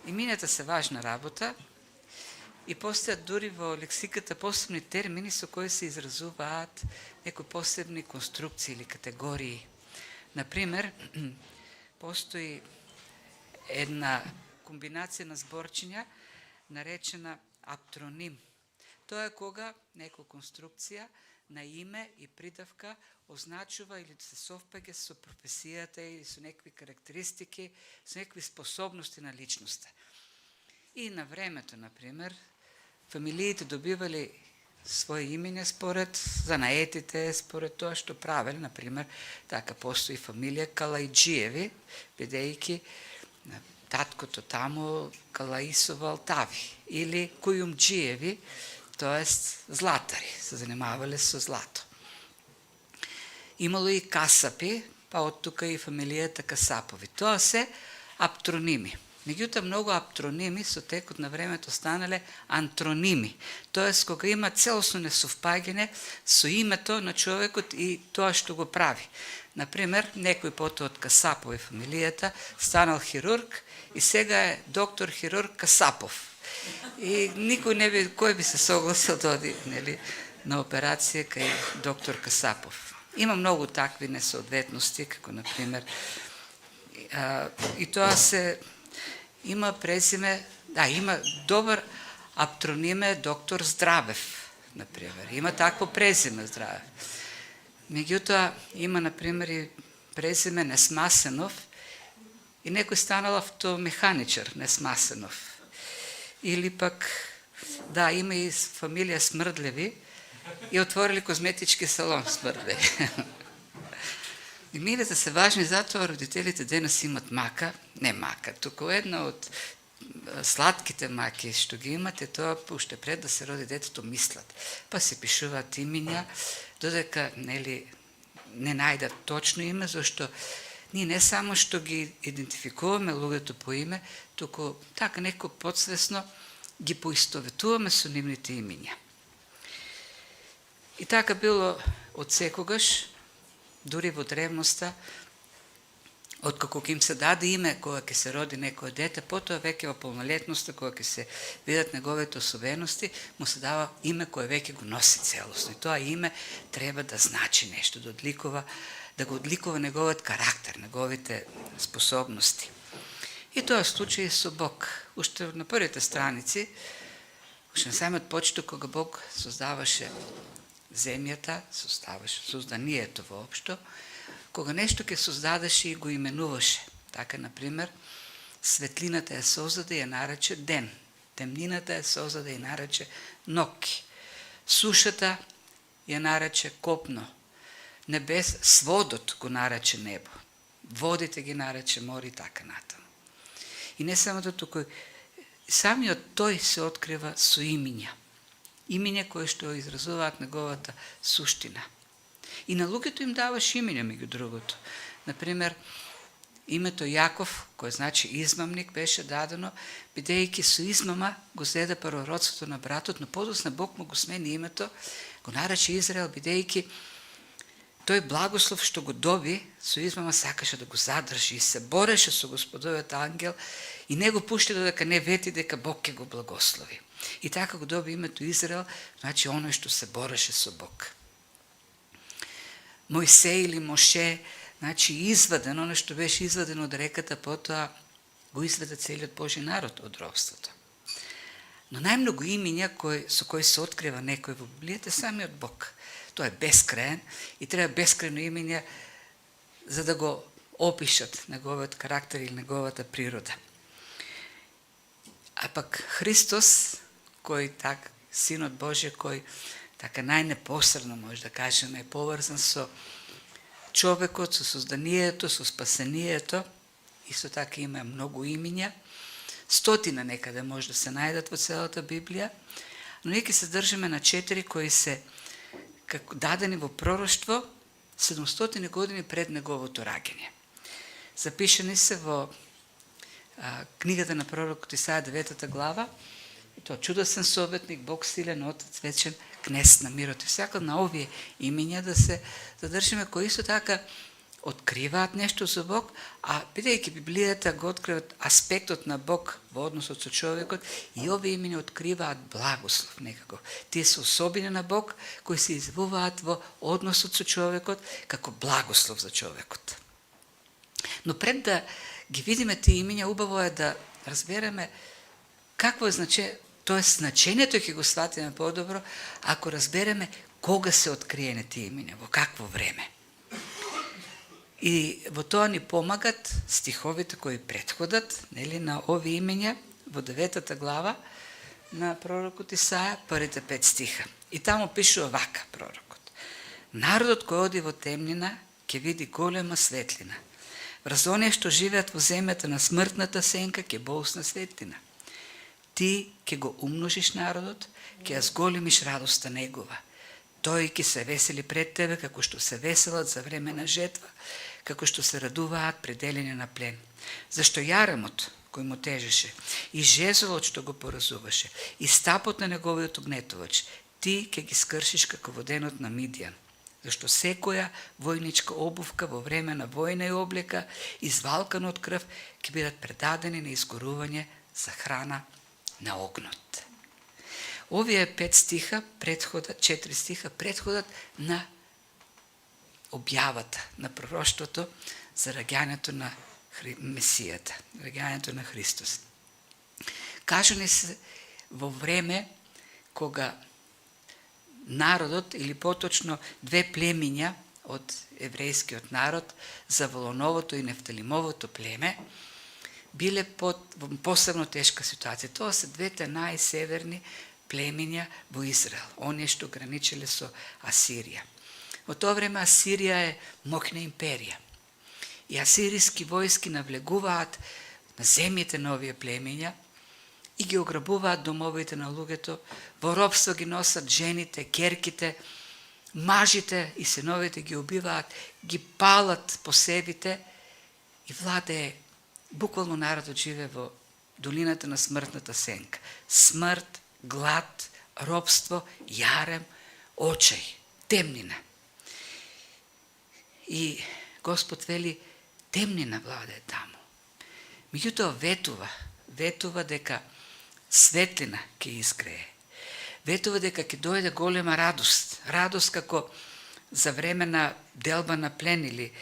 Имињата се важна работа и постојат дури во лексиката посебни термини со кои се изразуваат некои посебни конструкции или категории. Например, постои една комбинација на зборчиња наречена аптроним. Тоа е кога некоја конструкција на име и придавка означува или се совпаѓа со професијата или со некакви карактеристики, со некакви способности на личноста. И на времето, например, фамилиите добивали своји имиња според занаетите, според тоа што правеле. Например, така постои фамилија Калајџиеви, бидејќи таткото таму Калаисова Алтави, или Кујумџиеви, тоест златари, се занимавале со злато. Имало и касапи, па од тука и фамилијата Касапови. Тоа се аптроними. Меѓутоа, многу аптроними со текот на времето станале антроними, тоест кога има целосно несовпаѓање со името на човекот и тоа што го прави. Например, некој потоа од Касапови фамилијата станал хирург и сега е доктор хирург Касапов. И никој не би, кој би се согласил да оди, нели, на операција кај доктор Касапов. Има многу такви несоодветности, како например, и тоа се има презиме, има добар аптрониме доктор Здравев, например. Има такво презиме Здравев. Меѓутоа, има, например, и презиме Несмасенов и некој станал автомеханичар Несмасенов. Или пак, има и фамилија Смрдлеви и отворили козметички салон Смрдлеви. Имињата се важни, затоа родителите денес имат мака, не мака, туку една од сладките маки што ги имате, тоа уште пред да се роди детето мислат. Па се пишуваат имиња, додека не најдат точно име, зашто ние не само што ги идентификуваме луѓето по име, туку така некој подсвесно ги поистоветуваме со нивните имиња. И така било од секогаш, дури во древноста, откако им се даде име кога ќе се роди некој дете, потоа веќе во полнолетноста, кога ќе се видат неговите особености, му се дава име кое веќе го носи целосно. И тоа име треба да значи нешто, да го одликува неговиот карактер, неговите способности. И тоа случај со Бог. Уште на првите страници, уште на самиот почеток, кога Бог создаваше земјата, созданието воопшто, кога нешто ќе создадеше и го именуваше. Така, например, светлината ја создаде и ја нарече ден, темнината ја создаде и нарече ноќ, сушата ја нарече копно, сводот го нарече небо, водите ги нарече море и така натаму. И не само туку, самиот тој се открива со имиња. Имиња кои што изразуваат неговата суштина. И на луѓето им даваш имиња, меѓу другото. Например, името Јаков, кој значи измамник, беше дадено, бидејќи со измама го зеде првородството на братот, но подосна Бог му го смени името, го нарече Израел, бидејќи тој благослов што го доби, со измама сакаше да го задржи и се бореше со Господовиот ангел и не го пушти додека не вети дека Бог ќе го благослови. И така го доби името Израел, значи оној што се бореше со Бог. Мојсей или Моше, значи изваден, оно што беше извадено од реката, потоа го изведе целиот Божи народ од робството. Но најмногу имиња со кои се открива некој во Библијата е самиот Бог. Тоа е бескраен и треба бескрајно имиња за да го опишат неговиот карактер или неговата природа. А пак Христос, кој така, Синот Божи, кој така најнепосредно, може да кажеме, е поврзан со човекот, со созданието, со спасението, исто така има многу имиња, 100 некаде може да се најдат во целата Библија, но ние ќе се држиме на 4 кои се како дадени во пророштво 700 години пред неговото раѓање. Запишани се во книгата на пророкот Исаја 9 глава, и тоа чудесен советник, Бог силен, Отец вечен, кнез на мирот. И всяко на овие имиња да се задржиме, кои исто така откриваат нешто за Бог, а бидејќи Библијата го откриваат аспектот на Бог во односот со човекот, и овие имена откриваат благослов некако. Тие се особини на Бог кои се извуваат во односот со човекот како благослов за човекот. Но пред да ги видиме тие имена, убаво е да разбереме какво е значењето ќе го сватиме подобро ако разбереме кога се откриене тие имена, во какво време. И во тоа ни помагат стиховите кои претходат, нели, на овие имена во 9 глава на пророкот Исаја, првите 5 стиха. И таму пише овака пророкот: Народот кој оди во темнина ќе види голема светлина. Врз оние што живеат во земјата на смртната сенка ќе боусна светлина. Ти ќе го умножиш народот, ќе ја зголемиш радоста негова. Тој ќе се весели пред тебе како што се веселат за време на жетва, како што се радуваат пред делење на плен. Зашто јаремот кој му тежеше, и жезлот што го поразуваше, и стапот на неговиот огнетувач, ти ќе ги скршиш како во денот на Мидијан. Зашто секоја војничка обувка во време на војна и облека, извалкана од крв, ќе бидат предадени на изгорување за храна на огнот. Овие 5 стиха претходат, 4 стиха претходат на објавата, на пророштвото за раѓањето на Месијата, раѓањето на Христос. Кажани се во време кога народот, или поточно 2 племиња од еврејскиот народ, Заволоновото и Нефталимовото племе, биле во посебно тешка ситуација. Тоа се 2 најсеверни племиња во Израел, оние што граничеле со Асирија. Во тоа време Асирија е моќна империја. И асириски војски навлегуваат на земјите на овие племиња и ги ограбуваат домовите на луѓето, во робство ги носат жените, керките, мажите и синовите ги убиваат, ги палат посебите и владее. Буквално народот живе во долината на смртната сенка. Смрт, глад, робство, јарем, очај, темнина. И Господ вели, темнина владее таму. Меѓутоа ветува дека светлина ќе изгрее. Ветува дека ќе дојде голема радост. Радост како за време на делба на плен или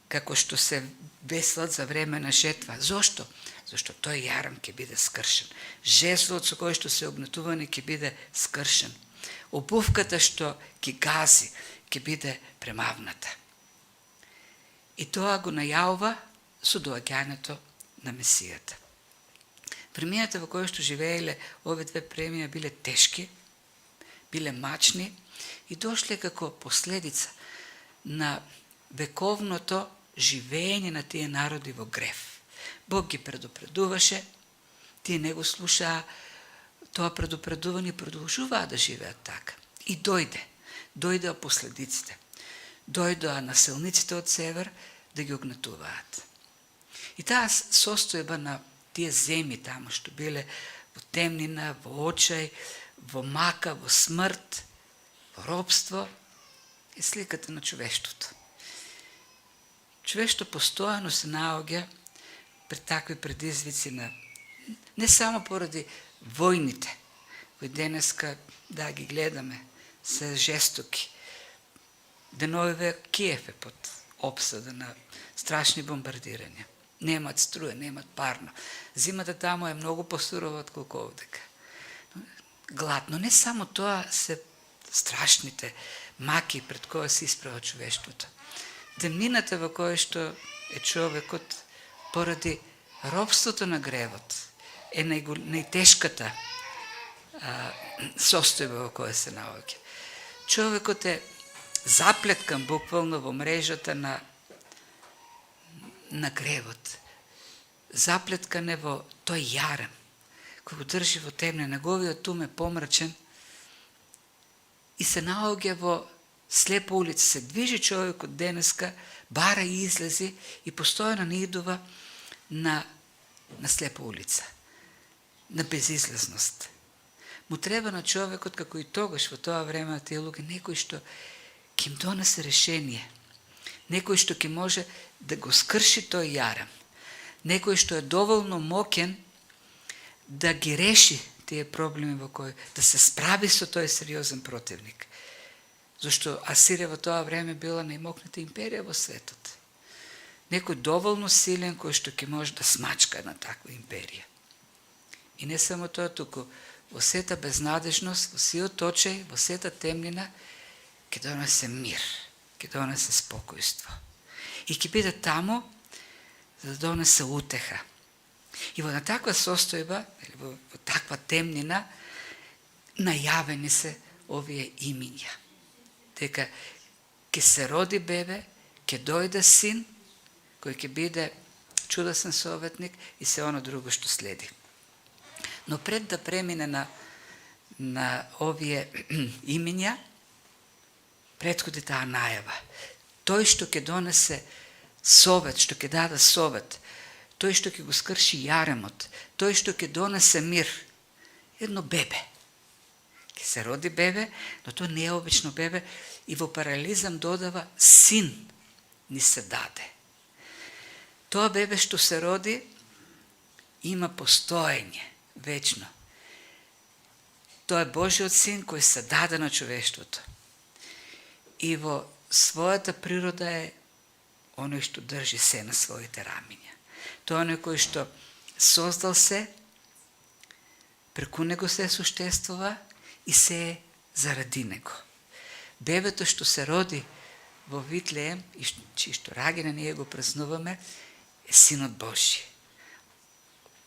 како што се веселат за време на жетва. Зошто? Зашто тој јарам ќе биде скршен. Жезлот со кој што се обнетувани ќе биде скршен. Обувката што ги гази ќе биде премавната. И тоа го најавува со доаѓањето на Месијата. Времењата во кои што живееле овие 2 племиња биле тешки, биле мачни и дошле како последица на вековното живење на тие народи во грев. Бог ги предупредуваше, тие не го слушаа, тоа предупредување продолжуваа да живеат така. И дојдеа последиците. Дојдоа насилниците од север да ги огнетуваат. И таа состојба на тие земји таму што биле во темнина, во очај, во мака, во смрт, во робство, е сликата на човештвото. Човештво постојано се наоѓа пред такви предизвици на не само поради војните, кои денеска да ги гледаме, се жестоки. Деновиве Киев е под обсада на страшни бомбардирања. Немат струја, немат парно. Зимата таму е многу посурова отколку овдека. Глад, но не само тоа се страшните маки пред која се исправа човештвото. Темнината во која што е човекот поради робството на гревот е најтешката состојба во која се наоѓа. Човекот е заплеткан буквално во мрежата на гревот. Заплеткан е во тој јарем кој го држи во темне, неговиот ум е помрачен и се наоѓа во слепа улица. Се движи човекот денеска, бара и излези и постојано наидува на слепа улица, на безизлезност. Му треба на човекот, како и тогаш во тоа време на тие луѓе, некој што ќе им донесе решение. Некој што ќе може да го скрши тој јарам. Некој што е доволно моќен да ги реши тие проблеми во кои, да се справи со тој сериозен противник. Зашто Асирија во тоа време била најмокната империја во светот. Некој доволно силен кој што ќе може да смачка една таква империја. И не само тоа, туку во сета безнадежност, во сиот очај, во сета темнина, ќе донесе мир, ќе донесе спокојство. И ќе биде таму за да донесе утеха. И во таква состојба, во таква темнина, најавени се овие имиња. Дека ќе се роди бебе, ќе дојде син, кој ќе биде чудесен советник и се оно друго што следи. Но пред да премине на овие имиња, претходи таа најава. Тој што ќе донесе совет, што ќе даде совет, тој што ќе го скрши јаремот, тој што ќе донесе мир, едно бебе. Ќе се роди бебе, но тоа не е обично бебе, и во паралелизам додава син ни се даде. Тоа бебе што се роди има постоење вечно. Тоа е Божиот син кој се даде на човештвото. И во својата природа е оној што држи се на своите рамиња. Тоа е оној кој што создал се, преку него се суштествува и се е заради него. Бебето што се роди во Витлеем и чисто раѓање ние го празнуваме, е Синот Божи.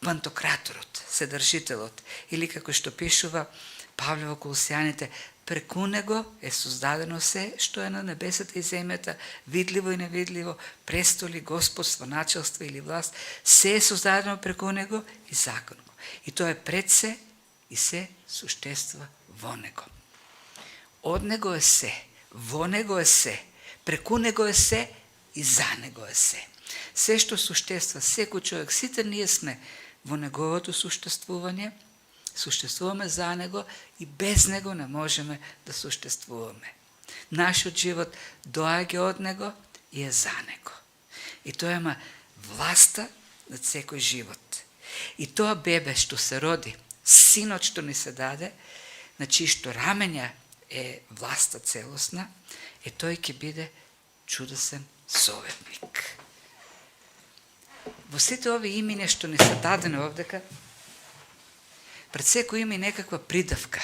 Пантократорот, Седржителот, или како што пишува Павле во Колосјаните, преку него е создадено се што е на небесата и земјата, видливо и невидливо, престоли, господство, началство или власт, се е создадено преку него и закон го. И тоа е пред се и се суштества во него. Од него е се, во него е се, преку него е се и за него е се. Се што суштества секој човек, сите ние сме во неговото суштествување, суштествуваме за него и без него не можеме да суштествуваме. Нашиот живот доаѓа од него и е за него. И тоа има власта над секој живот. И тоа бебе што се роди, синот што ни се даде, на чишто рамења е власта целосна, тој ќе биде чудесен советник. Во сите овие имиња што ни се дадени овдека, пред секој има и некаква придавка.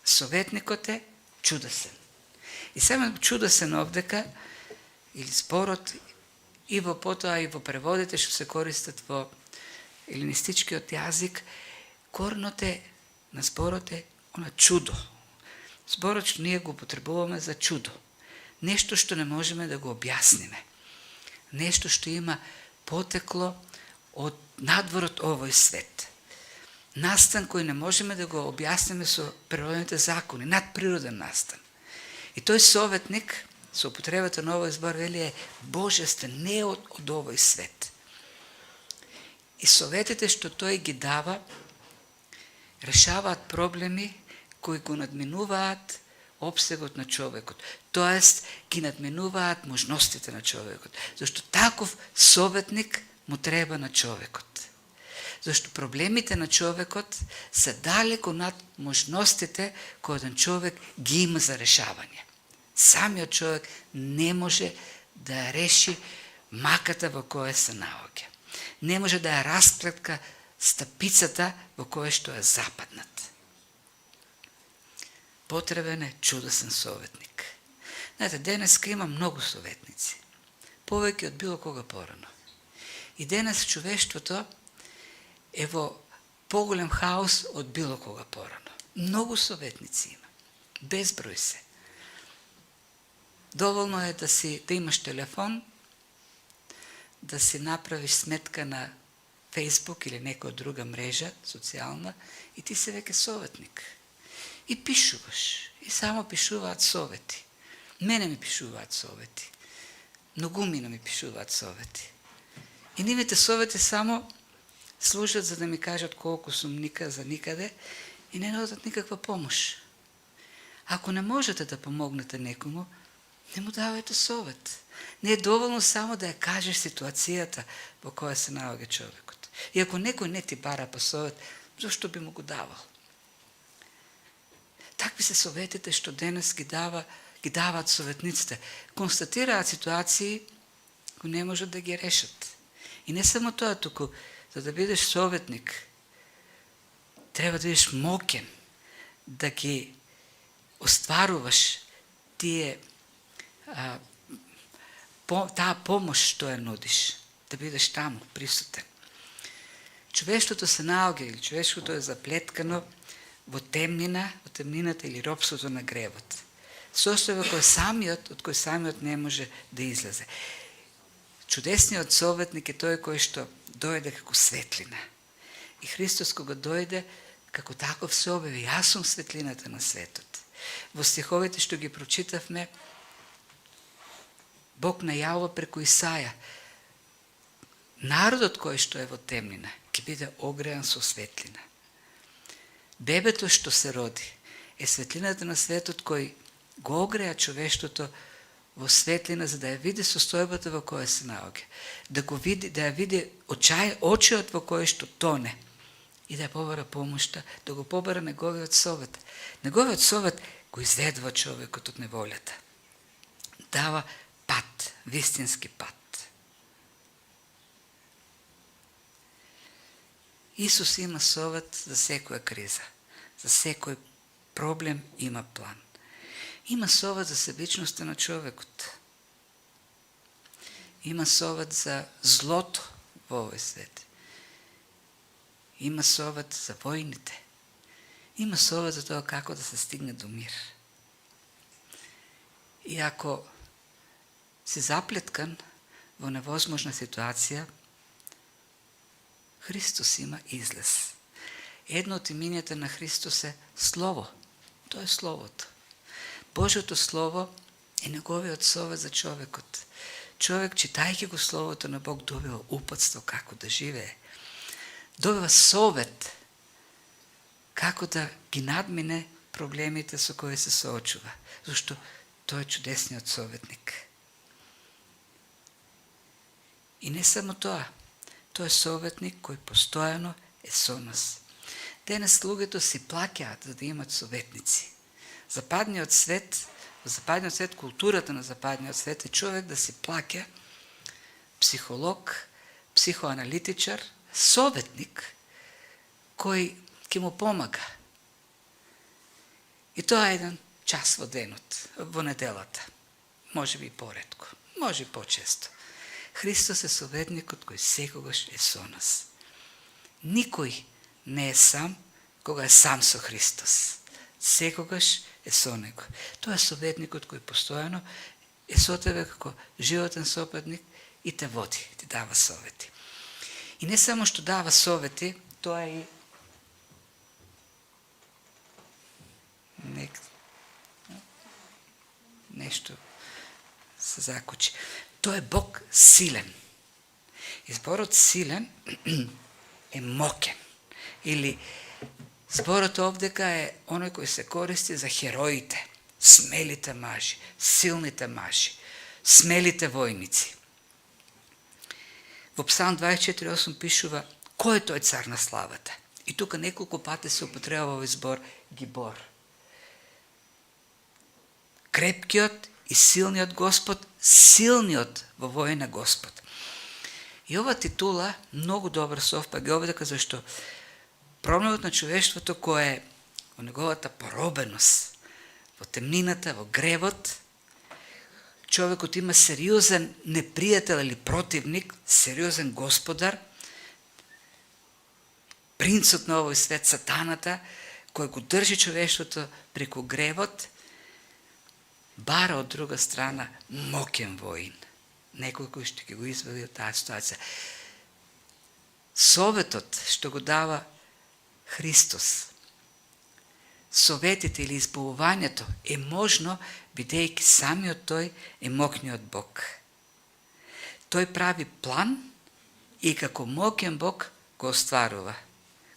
Советникот е чудесен. И само чудесен овдека, или зборот, и во потоа, и во преводите што се користат во елинистичкиот јазик, коренот е на зборот е она чудо. Зборот што ние го употребуваме за чудо. Нешто што не можеме да го објасниме. Нешто што има потекло од надворот овој свет. Настан кој не можеме да го објасниме со природните закони, надприроден настан. И тој советник, со употребата на овој збор, вели е божествен, не од овој свет. И советите што тој ги дава, решаваат проблеми кои го надминуваат опсегот на човекот. Тоест, ги надминуваат можностите на човекот. Зашто таков советник му треба на човекот. Зашто проблемите на човекот се далеко над можностите кои еден човек ги има за решавање. Самиот човек не може да ја реши маката во која се наоѓа. Не може да ја расплетка стапицата во која што е западнат. Потребен е чудесен советник. Знаете, денеска има многу советници. Повеќе од било кога порано. И денес човештвото е во поголем хаос од било кога порано. Многу советници има. Безброј се. Доволно е да имаш телефон, да си направиш сметка на Фейсбук или некоја друга мрежа социјална и ти си веќе советник. И пишуваш. И само пишуваат совети. Мене ми пишуваат совети. Многумина ми пишуваат совети. И нивните совети само служат за да ми кажат колку сум ника за никаде и не нудат никаква помош. Ако не можете да помогнете некому, Не му давајте совет. Не е доволно само да ја кажеш ситуацијата во која се наоѓа човекот. И ако некој не ти бара по совет, зашто би му го давал? Такви се советите што денес ги даваат советниците. Констатираат ситуации кои не можат да ги решат. И не само тоа, туку за да бидеш советник, треба да бидеш мокен да ги остваруваш тие таа помош што ја нудиш, да бидеш таму присутен. Човештвото се наоѓа или човештвото е заплеткано во темнината или робството на гревот. Состојба од кој самиот не може да излезе. Чудесниот советник е тој кој што дојде како светлина. И Христос кога дојде, како таков се објави: јас сум светлината на светот. Во стиховите што ги прочитавме, Бог најавува преку Исаја: народот кој што е во темнина ќе биде огреан со светлина. Бебето што се роди е светлината на светот кој го огреа човештвото во светлина, за да ја види состојбата во која се наоѓа, да ја види очиот во кој што тоне и да ја побара помошта, да го побара неговиот совет. Неговиот совет го изведува човекот од неволјата. Дава пат, вистински пат. Исус има совет за секоја криза, за секој проблем има план. Има совет за себичноста на човекот. Има совет за злото во овој свет. Има совет за војните. Има совет за тоа како да се стигне до мир. И ако си заплеткан во невозможна ситуација, Христос има излез. Едно од имињата на Христос е Слово. Тоа е Словото. Божјото Слово е неговиот совет за човекот. Човек, читајќи го Словото на Бог, добива упатство како да живее. Добива совет како да ги надмине проблемите со кои се соочува. Зашто тој е чудесниот советник. И не само тоа, тој е советник кој постојано е со нас. Денес луѓето си плаќаат за да имат советници. Западниот свет, културата на западниот свет е човек да си плаќа психолог, психоаналитичар, советник кој ќе му помага. И тоа е еден час во денот, во неделата. Може би и поретко, може и почесто. Христос е советникот кој секогаш е со нас. Никој не е сам кога е сам со Христос. Секогаш е со него. Тоа е советникот кој постојано е со тебе како животен сопатник и те води, ти дава совети. И не само што дава совети, тоа е и нешто се закучи. Тој е Бог силен. Изборот силен е мокен. Или зборот овдека е оној кој се користи за хероите, смелите мажи, силните мажи, смелите војници. Во Псалм 24:8 пишува кој е тој цар на славата. И тука неколку пати се употребува овој збор гибор. Крепкиот и силниот Господ, силниот во војна Господ. И ова титула многу добро совпаѓа овдека, зашто проблемот на човештвото кој е во неговата поробеност, во темнината, во гревот, човекот има сериозен непријател или противник, сериозен господар, принцот на овој свет, сатаната, кој го држи човештвото преку гревот, бара од друга страна мокен воин, некој кој што ќе го извади од таа ситуација. Советот што го дава Христос, советите или избавувањето е можно бидејќи самиот тој е мокниот Бог. Тој прави план и како мокен Бог го остварува,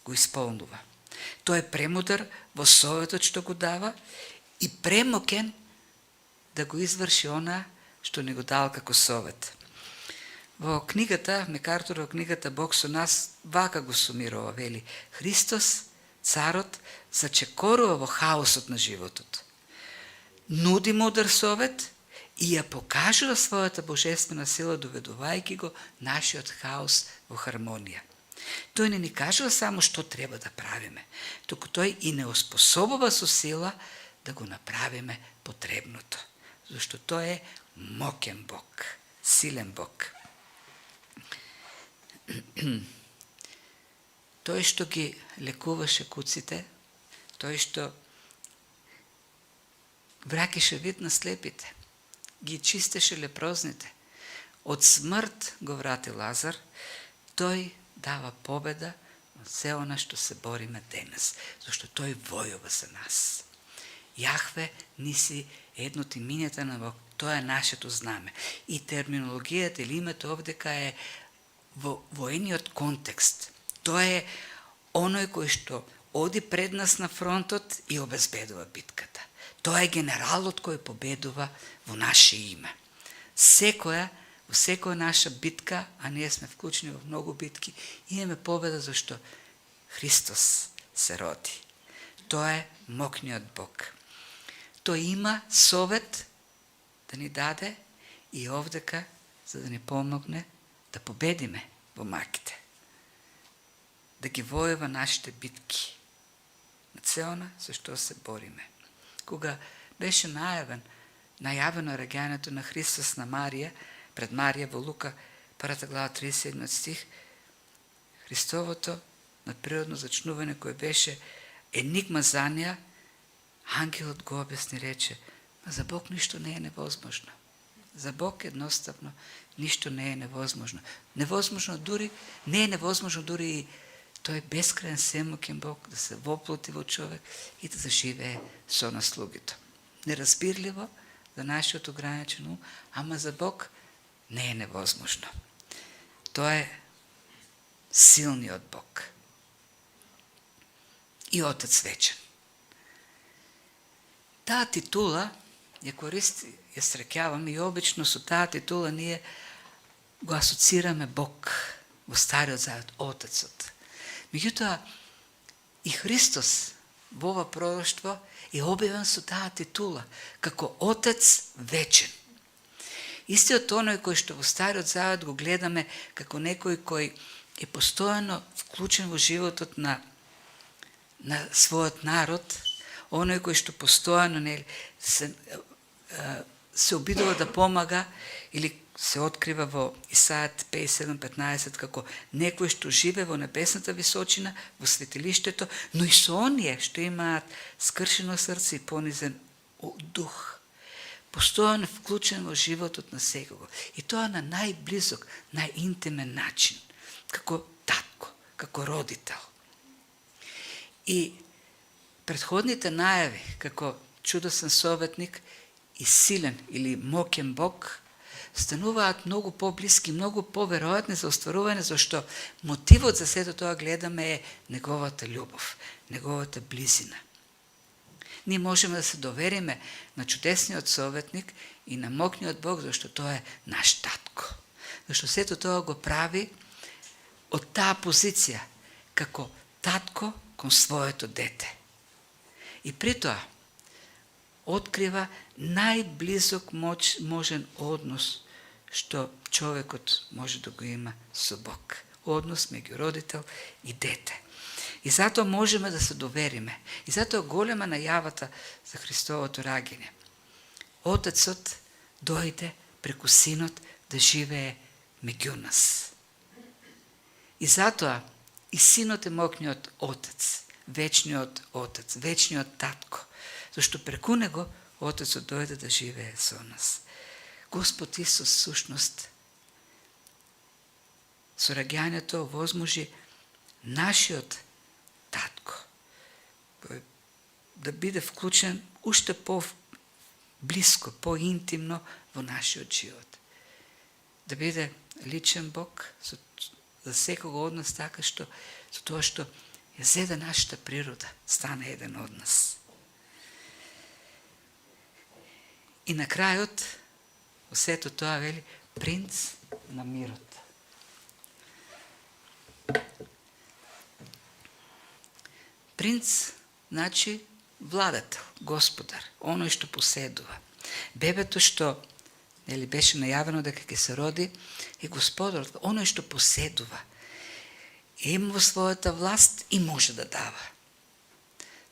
го исполнува. Тој е премудар во советот што го дава и премокен да го изврши она што ни го дал како совет. Во книгата, Мекартур во книгата Бог со нас, вака го сумирува, вели: Христос, царот, зачекорува во хаосот на животот. Нуди мудар совет и ја покажува својата божествена сила, доведувајќи го нашиот хаос во хармонија. Тој не ни кажува само што треба да правиме, туку тој и не оспособува со сила да го направиме потребното. Зашто тој е моќен Бог, силен Бог. Тој што ги лекуваше куците, тој што враќаше вид на слепите, ги чистеше лепрозните, од смрт го врати Лазар, тој дава победа на се она што се бориме денес, зашто тој војува за нас. Јахве ниси едното имињето на Бог, тоа е нашето знаме. И терминологијата или името овдека е во воениот контекст. Тоа е оној кој што оди пред нас на фронтот и обезбедува битката. Тоа е генералот кој победува во наше име. Во секоја наша битка, а ние сме вклучени во многу битки, имаме победа зашто Христос се роди. Тоа е моќниот Бог. Тој има совет да ни даде и овдека за да ни помогне да победиме во маките. Да ги војува нашите битки. На се она со што се бориме. Кога беше најавено раѓањето на Христос на Марија, пред Марија во Лука, 1 глава 37 стих, Христовото надприродно зачнување кој беше енигма за неа, ангелот го објасни, рече: за Бог ништо не е невозможно. За Бог едноставно ништо не е невозможно. Не е невозможно дури и тој бескраен семоќен Бог да се воплоти во човек и да заживее со нас луѓето. Неразбирливо за нашиот ограничен ум, ама за Бог не е невозможно. Тоа е силниот Бог. И Отец вечен. Таа титула ја користи, ја среќаваме и обично со таа титула ние го асоцираме Бог во Стариот Завет, Отецот. Меѓутоа, и Христос во ова пророштво е објавен со таа титула, како Отец вечен. Истиот оној кој што во Стариот Завет го гледаме како некој кој е постојано вклучен во животот на својот народ, оној кој што постојано се обидува да помага или се открива во Исајат 57:15 како некој што живе во небесната височина, во светилиштето, но и со оние што имаат скршено срце и понизен дух. Постојано вклучен во животот на секого. И тоа на најблизок, најинтимен начин, како татко, како родител. И претходните најави како чудесен советник и силен или моќен Бог стануваат многу поблиски, многу поверојатни за остварување, зашто мотивот за сето тоа гледаме е неговата љубов, неговата близина. Ние можеме да се довериме на чудесниот советник и на моќниот Бог, зашто тоа е наш татко. Зашто сето тоа го прави од таа позиција, како татко кон своето дете. И при тоа открива најблизок можен однос што човекот може да го има со Бог. Однос меѓу родител и дете. И затоа можеме да се довериме. И затоа голема најавата за Христовото раѓање. Отецот дојде преку Синот да живее меѓу нас. И затоа и Синот е моќниот Отец, вечниот Отец, вечниот татко, зашто преку него Отецот дојде да живее со нас. Господ Исус сушност со раѓањето возможи нашиот татко да биде вклучен уште по-блиско, по-интимно во нашиот живот. Да биде личен Бог за секого од нас, така што со тоа што ја зеде нашата природа, стана еден од нас. И на крајот, во сето тоа вели принц на мирот. Принц значи владател, господар, оној што поседува. Бебето што беше најавено дека ќе се роди е господар, оној што поседува. Има во својата власт и може да дава.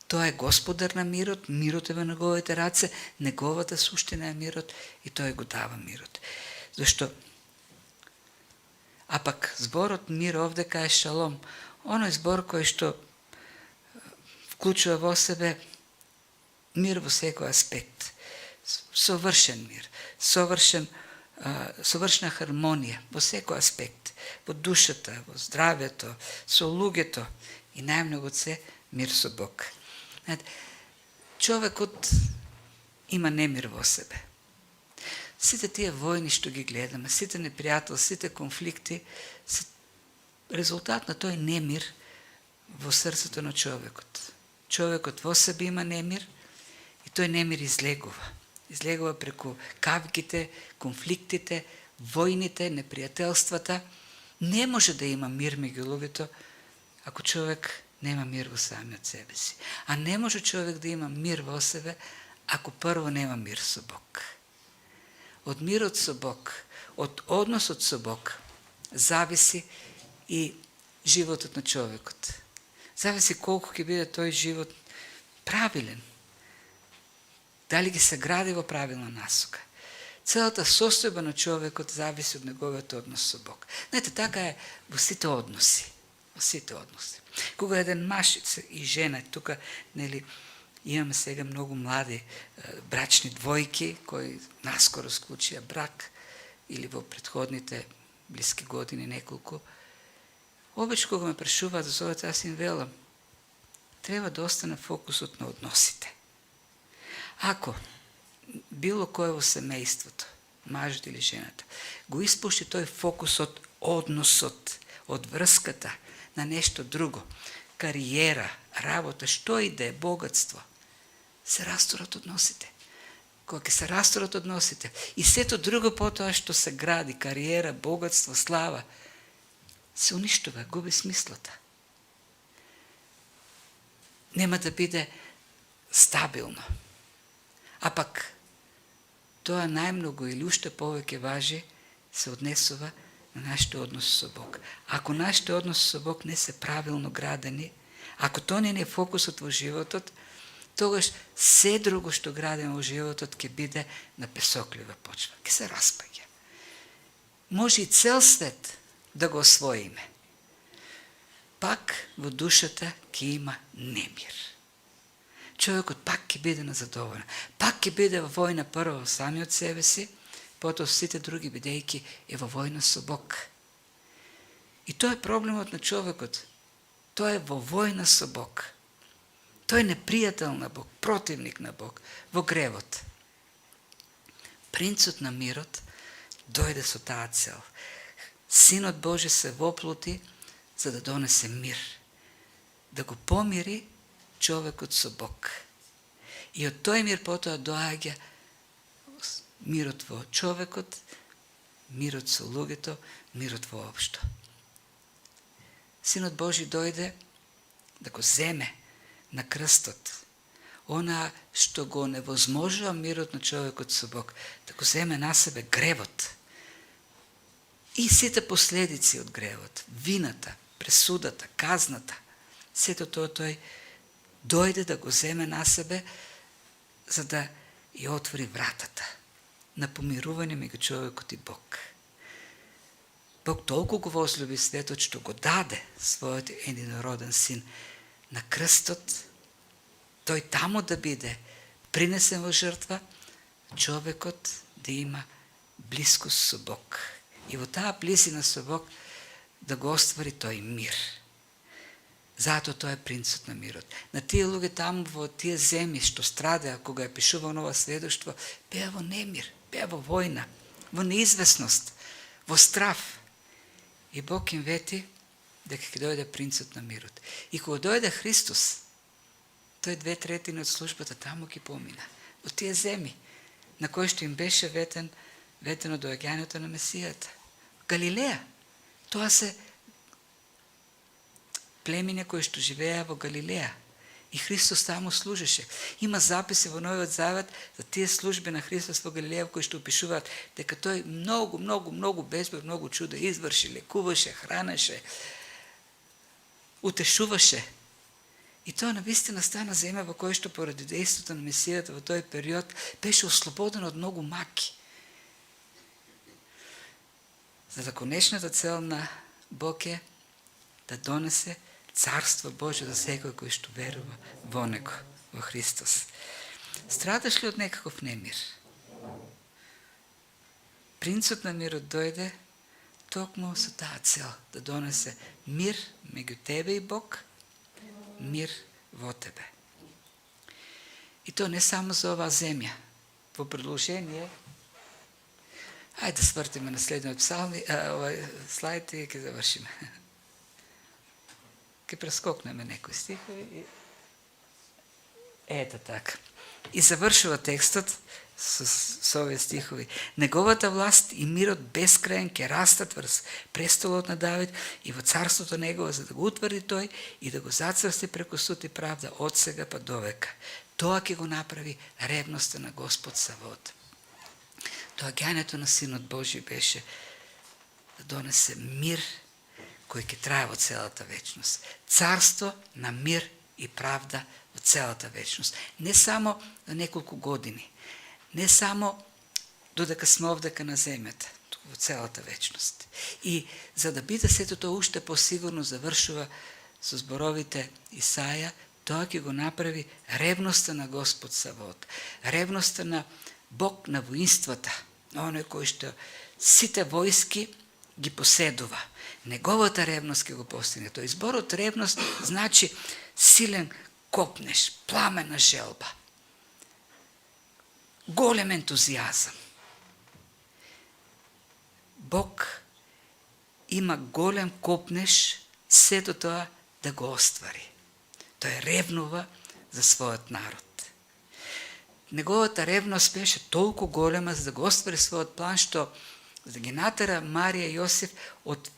Тоа е господар на мирот, мирот е во неговите раце, неговата суштина е мирот и тој го дава мирот. Зашто? А пак зборот мир овде кај шалом, оној збор кој што вклучува во себе мир во секој аспект. Совршен мир, совршна хармонија во секој аспект, во душата, во здравјето, со луѓето и најмногу се мир со Бог. Човекот има немир во себе. Сите тие војни што ги гледаме, сите непријателства, сите конфликти се резултат на тој немир во срцето на човекот. Човекот во себе има немир и тој немир излегува. Излегува преку кавгите, конфликтите, војните, непријателствата. Не може да има мир меѓу луѓето ако човек нема мир во самиот себе си. А не може човек да има мир во себе ако прво нема мир со Бог. Од мирот со Бог, од односот со Бог, зависи и животот на човекот. Зависи колку ќе биде тој живот правилен. Дали ги се гради во правилна насока. Целата состојба на човекот зависи од неговиот однос со Бог. Знаете, така е во сите односи. Во сите односи. Кога еден маж и жена, тука, нели, имаме сега многу млади брачни двојки, кои наскоро склучија брак, или во претходните блиски години неколку, обично кога ме прашуваат за тоа, аз им велам, треба да остане фокусот на односите. Ако било кој во семејството, мажот или жената, го испушти тој фокус од односот, од врската на нешто друго, кариера, работа, што и да е, богатство, се расторат односите. Кога ќе се расторат односите и сето друго потоа што се гради, кариера, богатство, слава, се уништува, губи смислата. Нема да биде стабилно. А пак, тоа најмногу или уште повеќе важи, се однесува на нашите односи со Бог. Ако нашите односи со Бог не се правилно градени, ако тоа не е фокусот во животот, тогаш се друго што градиме во животот ќе биде на песоклива почва, ќе се распаѓа. Може и цел свет да го освоиме. Пак во душата ќе има немир. Човекот пак ќе биде незадоволен. Пак ќе биде во војна прво во самиот себе си, потоа сите други бидејќи е во војна со Бог. И тоа е проблемот на човекот. Тој е во војна со Бог. Тој е непријател на Бог, противник на Бог, во гревот. Принцот на мирот дојде со таа цел. Синот Божи се воплоти за да донесе мир. Да го помири човекот со Бог. И од тој мир потоа доаѓа мирот во човекот, мирот со луѓето, мирот воопшто. Синот Божи дојде да го земе на крстот. Она што го невозможува мирот на човекот со Бог, да го земе на себе гревот. И сите последици од гревот, вината, пресудата, казната, сето тоа тој дојде да го земе на себе, за да ја отвори вратата на помирување меѓу човекот и Бог. Бог толку го возлюби светот што го даде својот единороден син на крстот, тој таму да биде принесен во жртва, човекот да има блискост со Бог. И во таа близина со Бог да го оствари тој мир. Затоа тоа е принцот на мирот. На тие луѓе таму во тие земји што страдеа кога е пишувал нова сведоштво, беа во немир, беа во војна, во неизвестност, во страв. И Бог им вети дека ќе дојде принцот на мирот. И кога дојде Христос, тој 2/3 од службата таму ќе помина. Во тие земји, на кој што им беше ветено доаѓањето на Месијата. Галилеја. Тоа се племиња кои што живееа во Галилеја. И Христос таму служеше. Има записи во Новиот Завет за тие служби на Христос во Галилеја кои што опишуваат дека тој многу безброј, многу чуда изврши, лекуваше, хранеше, утешуваше. И тоа навистина стана земја во која што поради дејството на Месијата во тој период беше ослободена од многу маки. За да конечната цел на Бог е да донесе Царство Божие за секој кој што верува во Него, во Христос. Страдаш ли од некаков немир? Принцот на мирот дојде токму со таа цел, да донесе мир меѓу тебе и Бог, мир во тебе. И то не само за оваа земја. Во продолжение, ајде да свртиме на следниот псалми, слайд и ќе завршиме. Ке прескокнеме некои стихови и ето така. И завршува текстот со овие стихови. Неговата власт и мирот бескраен ќе растат врз престолот на Давид и во царството негово, за да го утврди тој и да го зацрсти преку суд и правда од сега па довека. Тоа ќе го направи ревноста на Господ Савод. Доаѓањето на Синот Божи беше да донесе мир кој ќе трае во целата вечност. Царство на мир и правда во целата вечност. Не само за неколку години, не само додека сме овдека на земјата, туку во целата вечност. И за да биде сето тоа уште посигурно, завршува со зборовите Исаја, тоа ќе го направи ревноста на Господ Савод, ревноста на Бог на воинствата, оној кој што сите војски ги поседува. Неговата ревност ќе го постигне. Тој зборот ревност значи силен копнеш, пламена желба, голем ентузијазам. Бог има голем копнеш сето тоа да го оствари. Тој ревнува за својот народ. Неговата ревност беше толку голема за да го оствари својот план, што за да ги натера Марија и Јосиф од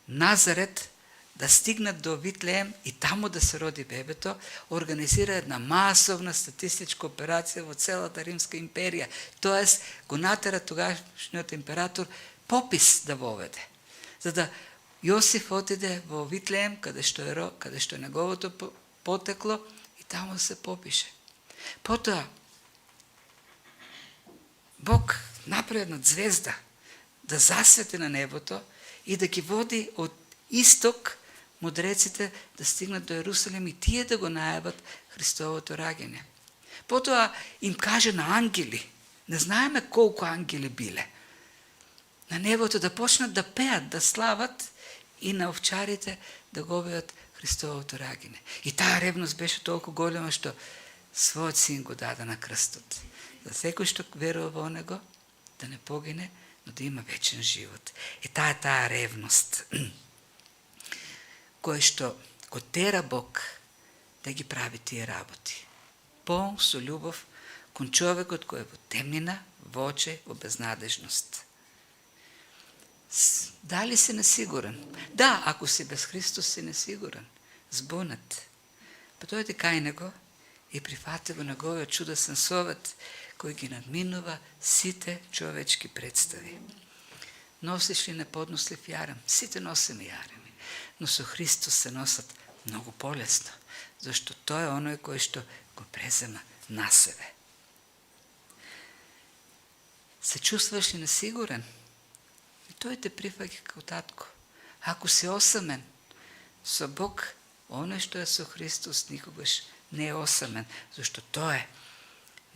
Назарет да стигнат до Витлеем и таму да се роди бебето, организира една масовна статистичка операција во целата Римска империја. Тоест, го натера тогашниот император попис да воведе. За да Јосиф отиде во Витлеем, каде што е неговото потекло, и таму да се попише. Потоа, Бог направи една звезда да засвети на небото и да ги води од исток мудреците да стигнат до Јерусалим и тие да го најават Христовото раѓање. Потоа им каже на ангели, не знаеме колку ангели биле, на небото да почнат да пеат, да слават и на овчарите да го објават Христовото раѓање. И таа ревност беше толку голема што својот син го даде на крстот. За секој што верува во него да не погине, но да има вечен живот. И таа ревност кој што го тера Бог да ги прави тие работи. Полн со љубов кон човекот кој е во темнина, во очи, во безнадежност. Дали си несигурен? Да, ако си без Христос си несигурен, збунат. Па дојди кај него и прифати го неговиот чудесен совет кој ги надминува сите човечки представи. Носиш ли неподнослив јарем? Сите носиме јареми, но со Христос се носат многу полесно, зашто тој е оној кој што го презема на себе. Се чувствуваш ли несигурен? И тој те прифаќа како татко. Ако си осамен, со Бог, оној што е со Христос никогаш не е осамен, зашто тој е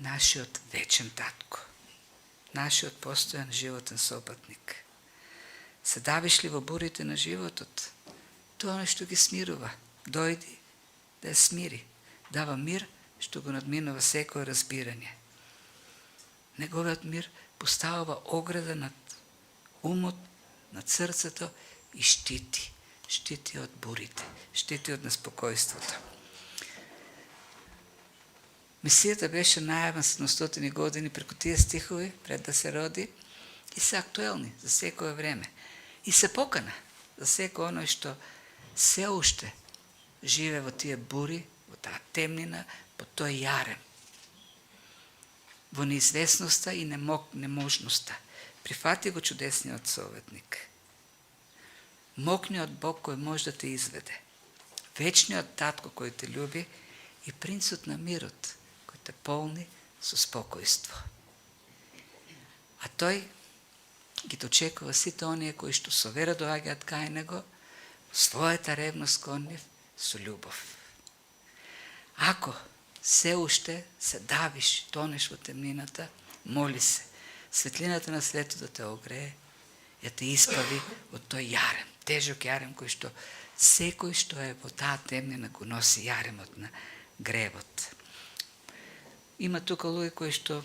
нашиот вечен татко, нашиот постојан животен сопатник. Се давиш ли во бурите на животот? Тоа што ги смирува. Дојди да ја смири. Дава мир што го надминува секој разбирање. Неговиот мир поставува ограда над умот, над срцето и штити. Штити од бурите, штити од неспокојството. Месијата беше најавен 700 години преку тие стихови, пред да се роди, и се актуелни за секое време. И се покана за секој оној што се уште живе во тие бури, во таа темнина, по тој јарем, во неизвестноста и неможноста. Прифати го чудесниот советник. Мокниот Бог кој може да те изведе. Вечниот татко кој те љуби и принцот на мирот кој те полни со спокојство. А тој ги дочекува сите оние кои што со вера доаѓаат кај него, својата ревност кон нив со љубов. Ако се уште се давиш, тонеш во темнината, моли се, светлината на светот да те огрее, ја те испави од тој јарем, тежок јарем кој што секој што е во таа темнина го носи јаремот на гревот. Има тука луѓе кои што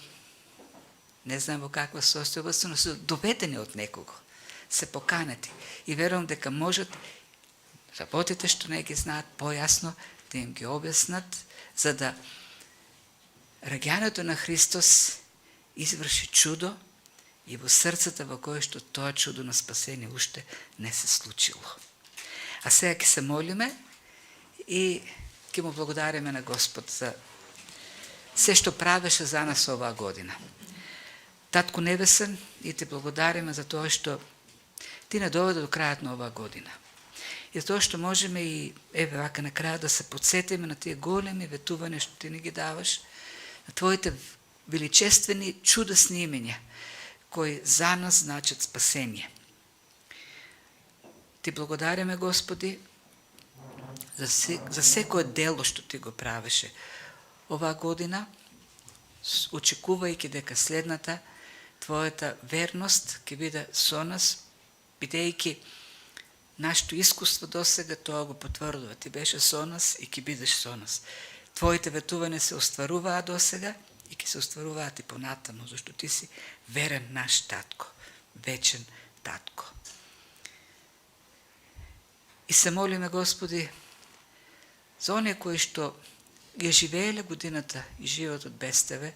не знам во каква состојба, но се доведени од некого, се поканети и верувам дека можат работите што не ги знаат појасно да им ги објаснат, за да раѓањето на Христос изврши чудо и во срцата во кое што тоа чудо на спасение уште не се случило. А сега ќе се молиме и ќе му благодариме на Господ за се што правеше за нас оваа година. Татко Небесен, и те благодариме за тоа што ти не доведе до крајот на оваа година. И за тоа што можеме и еве вака на крајот да се подсетиме на тие големи ветувања што ти ни ги даваш, на твоите величествени, чудесни имења, кои за нас значат спасение. Ти благодариме, Господи, за секое дело што ти го правеше оваа година, очекувајќи дека следната твојата верност ќе биде со нас, бидејќи нашето искуство досега тоа го потврдува. Ти беше со нас и ќе бидеш со нас. Твоите ветувања се остваруваа досега и ќе се остваруваат и понатаму, зашто ти си верен наш татко, вечен татко. И се молиме, Господи, за оние кои што ги живееле годината и животот без Тебе,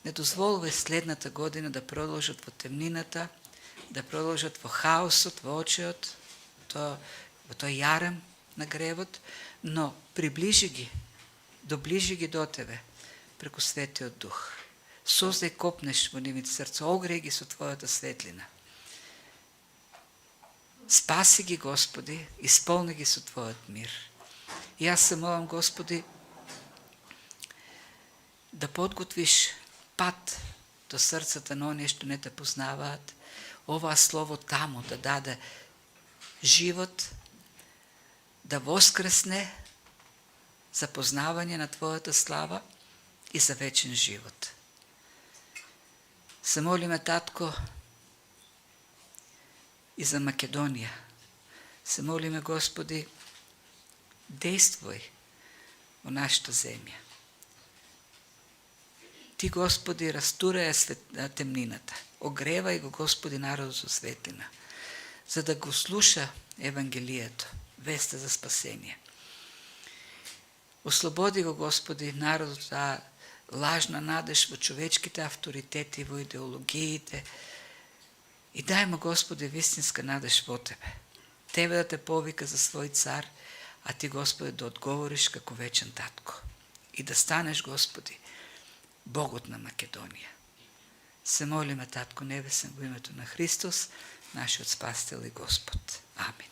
не дозволувај следната година да продолжат во темнината, да продолжат во хаосот, во очиот, во тој јарем на гревот, но приближи ги, доближи ги до Тебе преку Светиот Дух. Создај копнеш во нивните срца, огреј ги со Твојата светлина. Спаси ги, Господи, исполни ги со Твојот мир. И јас се молам, Господи, да подготвиш пат до срцата на оние што не те познаваат, оваа слово таму да даде живот, да воскресне за познавање на Твојата слава и за вечен живот. Се молиме, Татко, и за Македонија. Се молиме, Господи, действој во нашата земја. Ти, Господи, растурај темнината. Огревај го, Господи, народот со светлина, за да го слуша Евангелието, веста за спасение. Ослободи го, Господи, народот таа лажна надеж во човечките авторитети, во идеологиите, и дај му, Господи, вистинска надеж во Тебе. Тебе да те повика за свој цар, а Ти, Господи, да одговориш како вечен татко. И да станеш, Господи, Богот на Македонија. Се молиме, Татко Небесен, во името на Христос, нашиот Спасител и Господ. Амин.